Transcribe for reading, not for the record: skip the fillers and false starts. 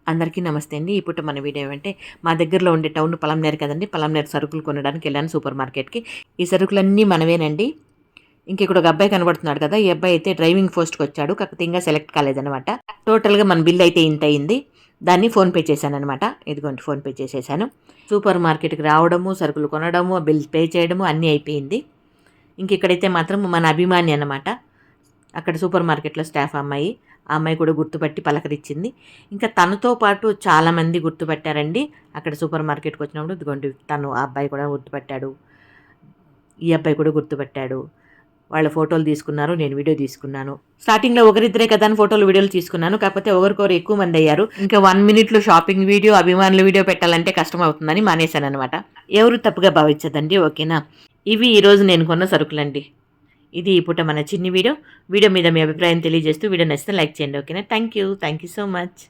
అందరికీ నమస్తే అండి. ఇప్పుడు మన వీడియో ఏమంటే మా దగ్గరలో ఉండే టౌన్ పలంనేరు కదండి. పలంనేరు సరుకులు కొనడానికి వెళ్ళాను సూపర్ మార్కెట్‌కి. ఈ సరుకులన్నీ మనవేనండి. ఇక్కడ ఒక అబ్బాయి కనబడుతున్నాడు కదా! ఈ అబ్బాయి అయితే డ్రైవింగ్ పోస్ట్‌కి వచ్చాడు. కాకపోతే ఇంకా సెలెక్ట్ కాలేదనమాట. టోటల్‌గా మన బిల్ అయితే ఇంత అయింది. దాన్ని ఫోన్‌పే చేశాననమాట. ఇదిగోండి ఫోన్‌పే చేసేసాను. సూపర్ మార్కెట్‌కి రావడము, సరుకులు కొనడము, బిల్ పే చేయడము అన్నీ అయిపోయింది. ఇక్కడైతే మాత్రం మన అభిమాని అనమాట. అక్కడ సూపర్ మార్కెట్‌లో స్టాఫ్ అమ్మాయి. ఆ అమ్మాయి కూడా గుర్తుపట్టి పలకరించింది. ఇంకా తనతో పాటు చాలామంది గుర్తుపట్టారండి. అక్కడ సూపర్ మార్కెట్‌కి వచ్చినప్పుడు ఇదిగోండి తను ఆ అబ్బాయి కూడా గుర్తుపట్టాడు. ఈ అబ్బాయి కూడా గుర్తుపట్టాడు. వాళ్ళ ఫోటోలు తీసుకున్నారు. నేను వీడియో తీసుకున్నాను. స్టార్టింగ్‌లో ఒకరిద్దరే కదా అని ఫోటోలు, వీడియోలు తీసుకున్నాను. కాకపోతే ఒకరికొకరు ఎక్కువ మంది అయ్యారు. ఇంకా 1 మినిట్‌లో షాపింగ్ వీడియో, అభిమానుల వీడియో పెట్టాలంటే కష్టం అవుతుందని మానేశాననమాట. ఎవరు తప్పుగా భావించదండి. ఓకేనా? ఇవి ఈరోజు నేను కొన్న సరుకులండి. ఇది ఈ పూట మన చిన్ని వీడియో. వీడియో మీద మీ అభిప్రాయం తెలియజేస్తూ వీడియో నచ్చితే లైక్ చేయండి. ఓకేనా? Thank you so much.